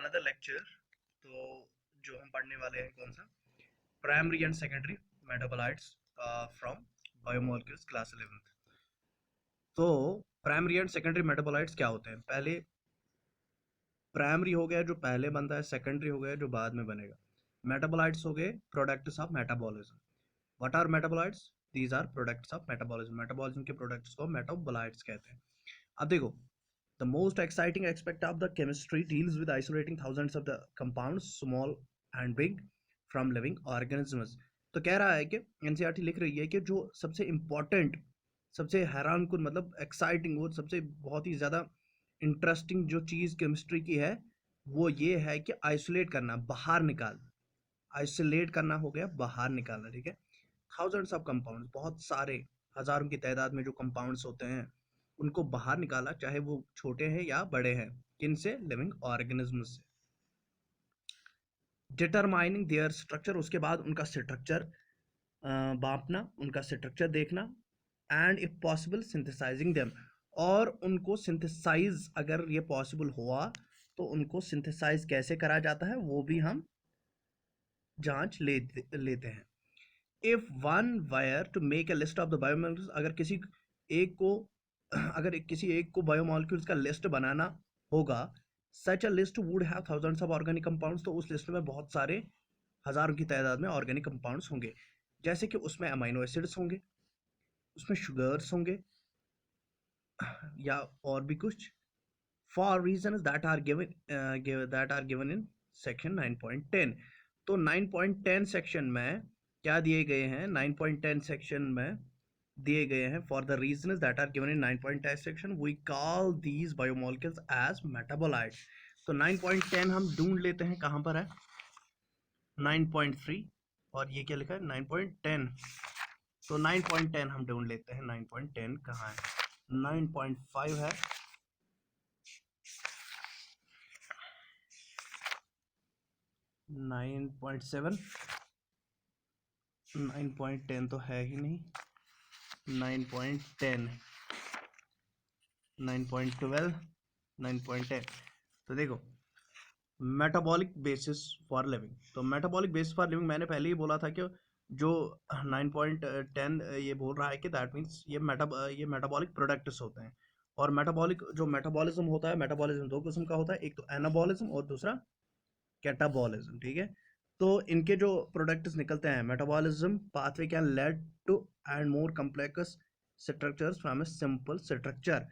Another lecture. तो जो हम पढ़ने वाले हैं कौन सा, primary and secondary metabolites from biomolecules, class 11th। तो प्राइमरी एंड सेकेंडरी मेटाबोलाइट्स क्या होते हैं? पहले प्राइमरी हो गया जो पहले बनता है, सेकेंडरी हो गया जो बाद में बनेगा। मेटाबोलाइट्स हो गए products of metabolism. What are metabolites? These are products of metabolism. Metabolism के प्रोडक्ट्स को मेटाबोलाइट्स कहते हैं। अब देखो, the most exciting aspect of the chemistry deals with isolating thousands of the compounds, small and big, from living organisms। तो कह रहा है कि एनसीईआरटी लिख रही है कि जो सबसे इम्पोर्टेंट, सबसे हैरान कुन मतलब एक्साइटिंग, वो सबसे बहुत ही ज़्यादा इंटरेस्टिंग जो चीज़ केमिस्ट्री की है वो ये है कि आइसोलेट करना, बाहर निकाल, आइसोलेट करना हो गया बाहर निकालना, ठीक है। थाउजेंड्स ऑफ कंपाउंड्स, बहुत सारे हजारों की तादाद में जो कंपाउंड्स होते हैं उनको बाहर निकाला, चाहे वो छोटे हैं या बड़े हैं। किन से? लिविंग ऑर्गेनिज्म से। डिटरमाइनिंग देयर स्ट्रक्चर, उसके बाद उनका स्ट्रक्चर बांपना, उनका स्ट्रक्चर देखना। And if possible synthesising them, और उनको सिंथेसाइज अगर ये पॉसिबल हुआ तो उनको सिंथेसाइज कैसे करा जाता है वो भी हम जांच लेते हैं। If one were to make a list of the biomolecules, अगर किसी एक को बायोमोलिक्यूल्स का लिस्ट बनाना होगा, such a list would have thousands of organic compounds, तो उस लिस्ट में बहुत सारे हजारों की तादाद में ऑर्गेनिक कंपाउंड्स होंगे। जैसे कि उसमें अमीनो एसिड्स होंगे, उसमें शुगर्स होंगे, या और भी कुछ, for reasons that are given in section 9.10। तो 9.10 सेक्शन में क्या दिए गए हैं? 9.10 सेक्शन में दिए गए हैं, for the reasons that are given in 9.10 section we call these biomolecules as metabolites. तो 9.10 हम ढूंढ लेते हैं कहाँ पर है, 9.3, और ये क्या लिखा है 9.10। तो 9.10 हम ढूंढ लेते हैं, 9.10 कहाँ है? 9.5 है, 9.7, 9.10 तो है ही नहीं, 9.10, 9.12, 9.10। तो देखो, मेटाबॉलिक बेसिस फॉर लिविंग, तो मेटाबॉलिक बेसिस फॉर लिविंग मैंने पहले ही बोला था कि जो 9.10 ये बोल रहा है कि दैट मीन्स ये मेटाबॉलिक प्रोडक्ट्स होते हैं। और मेटाबॉलिक जो मेटाबॉलिज्म होता है, मेटाबॉलिज्म दो किस्म का होता है, एक तो एनाबॉलिज्म और दूसरा कैटाबॉलिज्म, ठीक है। तो इनके जो प्रोडक्ट्स निकलते हैं, metabolism pathway can lead to and more complex structures from a simple structure.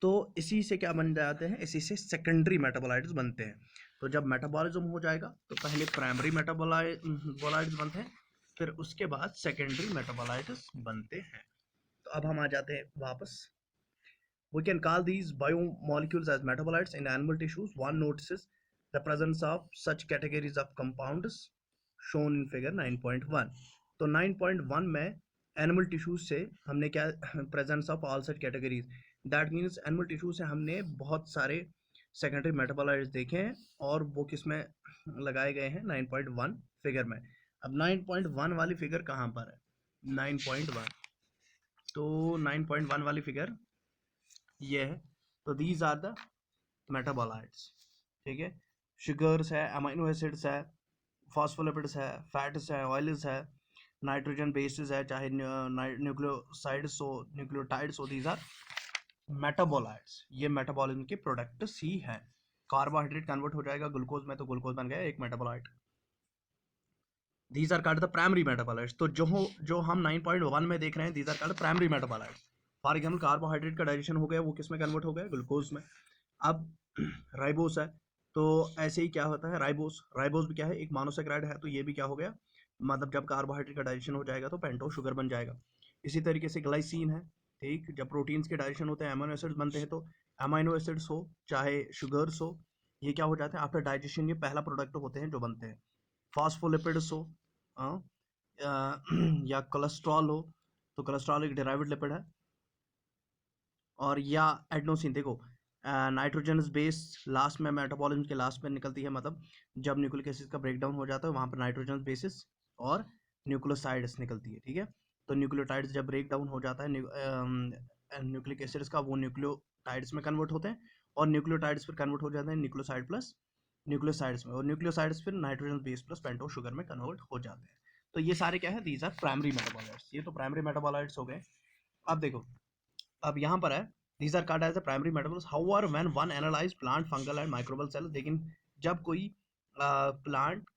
तो इसी से क्या बन जाते हैं? इसी से सेकेंडरी मेटाबोलाइट्स बनते हैं। तो जब मेटाबॉलिज्म हो जाएगा तो पहले प्राइमरी मेटाबोलाइट्स बनते हैं, फिर उसके बाद सेकेंडरी मेटाबोलाइट्स बनते हैं। तो अब हम आ जाते हैं वापस। We can call these biomolecules as metabolites in animal tissues. One notices the presence of such categories of compounds shown in figure 9.1। तो 9.1 में एनिमल टिश्यूज से हमने क्या, presence of all such categories, that means animal tissue से हमने बहुत सारे secondary metabolites देखे हैं, और वो किस में लगाए गए हैं? 9.1 फिगर में। अब 9.1 वाली फिगर कहाँ पर है? 9.1, तो 9.1 वाली फिगर ये है। तो दीज आर द मेटाबोलाइट्स, ठीक है। शुगर्स है, अमीनो एसिड्स है, फॉस्फोलिपिड्स है, फैट्स है, ऑयल्स है, नाइट्रोजन बेसिस है, चाहे न्यूक्लियोसाइड्स हो, न्यूक्लियोटाइड्स हो, दीज आर मेटाबोलाइट्स। ये मेटाबॉलिज्म के प्रोडक्ट्स ही हैं। कार्बोहाइड्रेट कन्वर्ट हो जाएगा ग्लूकोज में, तो ग्लूकोज बन गया एक metabolite. These are called the primary metabolites. तो जो हम 9.1 में देख रहे हैं, these are called primary metabolites. For example, carbohydrate का डाइजेशन हो गया, वो किस में कन्वर्ट हो गया? ग्लूकोज में। अब राइबोस है, तो ऐसे ही क्या होता है, राइबोस भी क्या है? एक मोनोसेकेराइड है, तो ये भी क्या हो गया, मतलब जब कार्बोहाइड्रेट का डाइजेशन हो जाएगा तो पेंटोस शुगर बन जाएगा। इसी तरीके से ग्लाइसिन है, ठीक, जब प्रोटीन्स के डाइजेशन होते हैं, अमीनो एसिड्स बनते हैं, तो अमीनो एसिड्स हो चाहे शुगर्स हो, ये क्या हो जाते हैं? आफ्टर डाइजेशन ये पहला प्रोडक्ट होते हैं जो बनते हैं। फॉस्फोलिपिड्स हो, या कोलेस्ट्रॉल हो, तो कोलेस्ट्रॉल एक डेराइव्ड लिपिड है। और या एडनोसिन, देखो नाइट्रोजनस बेस लास्ट में, मेटाबॉलिज्म के लास्ट में निकलती है, मतलब जब न्यूक्लिक एसिड का ब्रेकडाउन हो जाता है वहाँ पर नाइट्रोजनस बेसिस और न्यूक्लियोसाइड्स निकलती है, ठीक है। तो न्यूक्लियोटाइड्स जब ब्रेक डाउन हो जाता है न्यूक्लिक एसिड्स का, वो न्यूक्लियोटाइड्स में कन्वर्ट होते हैं, और न्यूक्लियोटाइड्स फिर कन्वर्ट हो जाते हैं न्यूक्लियोसाइड प्लस न्यूक्लियोसाइड्स में, और न्यूक्लियोसाइड्स फिर nitrogen base plus pentose sugar में कन्वर्ट हो जाते हैं। तो ये सारे क्या है, दीज आर प्राइमरी मेटाबोलाइट्स। ये तो प्राइमरी मेटाबोलाइट्स हो गए। अब देखो, अब यहाँ पर है these are called as the primary metabolites, however when one analyze plant fungal and microbial cells, लेकिन जब कोई प्लांट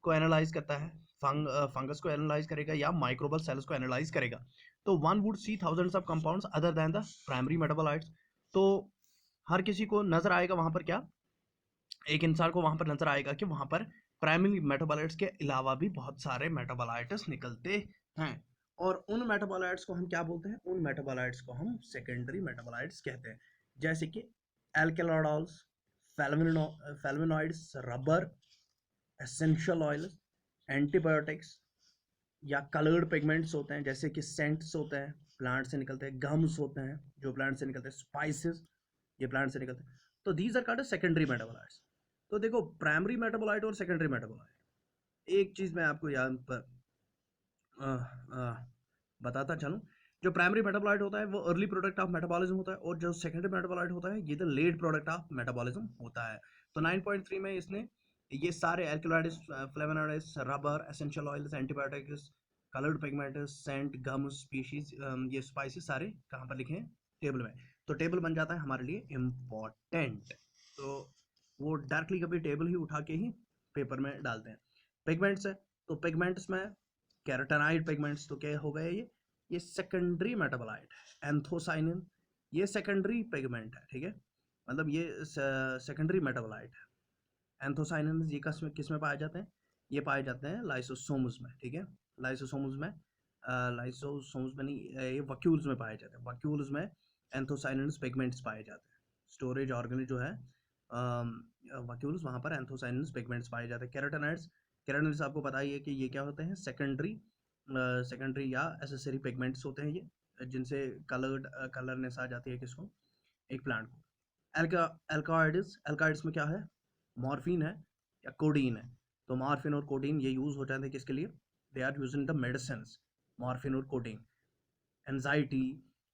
को एनालाइज करता है, फंगस को एनालाइज करेगा या माइक्रोबल सेल्स को एनालाइज करेगा, तो one would see thousands of compounds other than the primary metabolites. तो हर किसी को नजर आएगा वहां पर क्या, एक इंसान को वहां पर नजर आएगा कि वहां पर प्राइमरी मेटाबोलाइट्स के अलावा भी बहुत सारे मेटाबोलाइट्स निकलते हैं। और उन मेटाबोलाइट्स को हम क्या बोलते हैं, उन मेटाबोलाइट्स को हम सेकेंडरी मेटाबोलाइट्स कहते हैं, जैसे कि एल्केलाडॉल्स, फेल्मिनॉइड्स, रबर, एसेंशियल ऑयल्स, एंटीबायोटिक्स, या कलर्ड पिगमेंट्स होते हैं जैसे कि सेंट्स होते हैं, प्लांट से निकलते हैं, गम्स होते हैं जो प्लांट से निकलते हैं, स्पाइसेस ये प्लांट से निकलते हैं। तो these are called secondary metabolites. तो देखो, प्राइमरी मेटाबोलाइट और सेकेंडरी मेटाबोलाइट, एक चीज मैं आपको यहाँ पर बताता चलूँ, जो प्राइमरी मेटाबोलाइट होता है वो अर्ली प्रोडक्ट ऑफ मेटाबॉलिज्म होता है, और जो सेकेंडरी मेटाबोलाइट होता है ये the late product of metabolism होता है। तो 9.3 में इसने ये सारे alkaloids, flavonoids, rubber, essential oils, antibiotics, coloured pigments, scent, gum, species, ये स्पाइसेस सारे कहाँ पर लिखे हैं, टेबल में। तो टेबल बन जाता है हमारे लिए इम्पॉर्टेंट, तो वो डायरेक्टली कभी टेबल ही उठा के ही पेपर में डालते हैं। पिगमेंट्स है, तो पिगमेंट्स में कैरोटेनॉइड पिगमेंट्स, तो क्या हो गए ये सेकेंडरी मेटाबोलाइट। एंथोसाइनिन ये सेकेंडरी पिगमेंट है, ठीक है, मतलब ये सेकेंडरी मेटाबोलाइट है। एंथोसाइनिन ये किस में पाए जाते हैं, ये पाए जाते हैं लाइसोसोम्स में, ठीक है, लाइसोसोम्स में, लाइसोसोम्स में नहीं, ये वक्यूल्स में पाए जाते हैं, वक्यूल्स में एंथोसाइनिन पिगमेंट्स पाए जाते हैं। स्टोरेज ऑर्गन जो है वक्यूल्स, वहाँ पर एंथोसाइनिन पिगमेंट्स पाए जाते हैं। कैरोटेनॉइड्स, कैरोटेनॉइड्स आपको पता ही है कि ये क्या होते हैं, सेकेंडरी या एसेसरी पिगमेंट्स होते हैं ये, जिनसे कलरनेस आ जाती है किसको, एक प्लांट को। एल्काइड्स में क्या है, मॉर्फिन है या कोडीन है। तो मॉर्फिन और कोडीन ये यूज हो जाते हैं किसके लिए, they are use in the medicine. Morphine और कोडीन, एंजाइटी,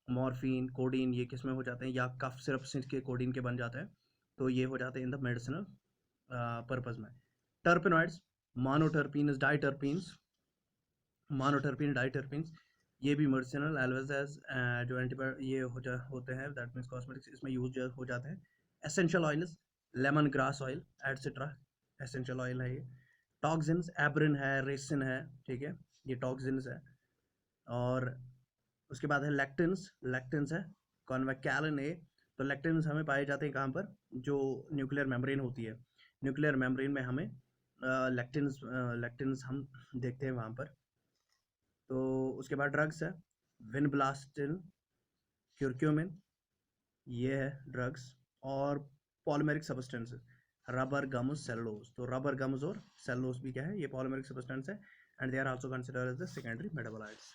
मॉर्फिन, कोडीन ये किस में हो जाते हैं, या कफ सिरप के कोडीन के बन जाते हैं, तो ये हो जाते हैं इन द मेडिसिनल पर्पज में। टर्पेनॉइड्स, मोनोटर्पीन्स, डाइटर्पीन्स, मोनोटर्पीन, डाइटर्पीन्स ये भी मेडिसिनल एज एज जो ये होते हैं, दैट मीन्स कॉस्मेटिक्स, इसमें यूज हो जाते हैं। Essential oils, lemon grass oil etcetera, essential oil है ये। टॉक्सिन्स, एब्रिन है, रेसिन है, ठीक है, ये टॉक्सिन्स है। और उसके बाद है लेक्टिन्स, लेक्टिन्स है कॉन्वेक्टैलिन ए। तो लेक्टिन्स हमें पाए जाते हैं कहाँ पर, जो न्यूक्लियर मेम्ब्रेन होती है, न्यूक्लियर मेम्ब्रेन में हमें लेक्टिन्स हम देखते हैं वहाँ पर। तो उसके बाद ड्रग्स है, विनब्लास्टिन, क्यूरक्यूमिन, ये है ड्रग्स। और polymeric substances, rubber, gums, cellulose. तो रबर, गम्स और सेलुलोज भी क्या है, ये पॉलीमेरिक सब्सटेंस है, and they are also considered as the secondary metabolites.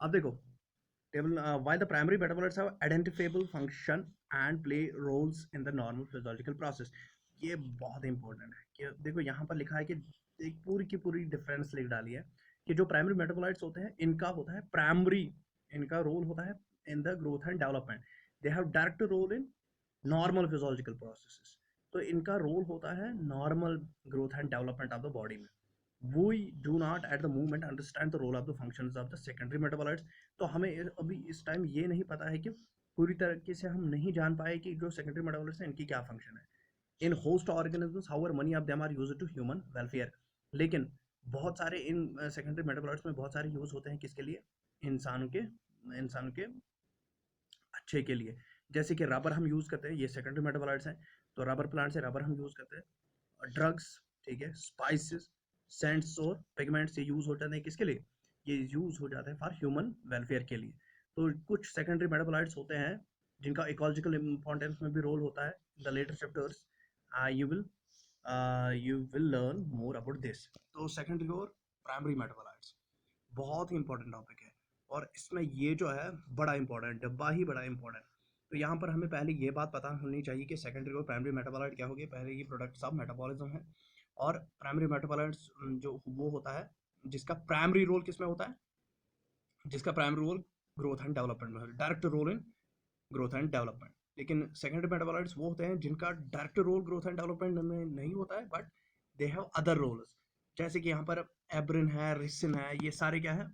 अब देखो table, why the primary metabolites have identifiable function and play roles in the normal physiological process. ये बहुत इंपॉर्टेंट है कि देखो यहाँ पर लिखा है कि एक पूरी की पूरी डिफरेंस लिख डाली है कि जो प्राइमरी मेटाबोलाइट्स होते हैं इनका होता है प्राइमरी, इनका रोल होता है in the growth and development, they have direct role in normal physiological processes. तो इनका रोल होता है normal growth and development of the body में। We do not at the moment understand the role of the functions of the secondary metabolites। तो हमें अभी इस time ये नहीं पता है कि पूरी तरीके से हम नहीं जान पाए कि जो सेकेंडरी मेटाबोलाइट्स हैं इनकी क्या फंक्शन है। In host organisms however many of them are used to human welfare. लेकिन बहुत सारे इन सेकेंडरी मेटाबोलाइट्स में बहुत सारे यूज होते हैं किसके लिए, इंसान के अच्छे के लिए। जैसे कि रबर हम यूज करते हैं, ये सेकेंडरी मेटाबोलाइट्स हैं, तो रबर प्लांट से रबर हम यूज करते हैं। ड्रग्स, ठीक है, स्पाइसेस, सेंट्स और पिगमेंट्स ये यूज हो जाते हैं किसके लिए, ये यूज हो जाते हैं फॉर ह्यूमन वेलफेयर के लिए। तो कुछ सेकेंडरी मेटाबोलाइट्स होते हैं जिनका इकोलॉजिकल इंपॉर्टेंस में भी रोल होता है। The later chapters you will learn more about this. तो सेकेंडरी और प्राइमरी मेटाबोलाइट्स बहुत ही इंपॉर्टेंट टॉपिक है, और इसमें ये जो है बड़ा इंपॉर्टेंट, डब्बा ही बड़ा इंपॉर्टेंट। तो यहाँ पर हमें पहले ये बात पता होनी चाहिए कि सेकेंडरी और प्राइमरी मेटाबोलाइट क्या होगी। पहले ये प्रोडक्ट्स ऑफ मेटाबॉलिज्म है, और प्राइमरी मेटाबोलाइट्स जो वो होता है जिसका प्राइमरी रोल किसमें होता है, जिसका primary role growth and development में है, direct role in growth and development. लेकिन सेकेंडरी मेटाबोलाइट्स वो होते हैं जिनका direct role growth and development में नहीं होता है, but they have other roles. जैसे कि यहाँ पर एब्रिन है, रिसिन है, ये सारे क्या है,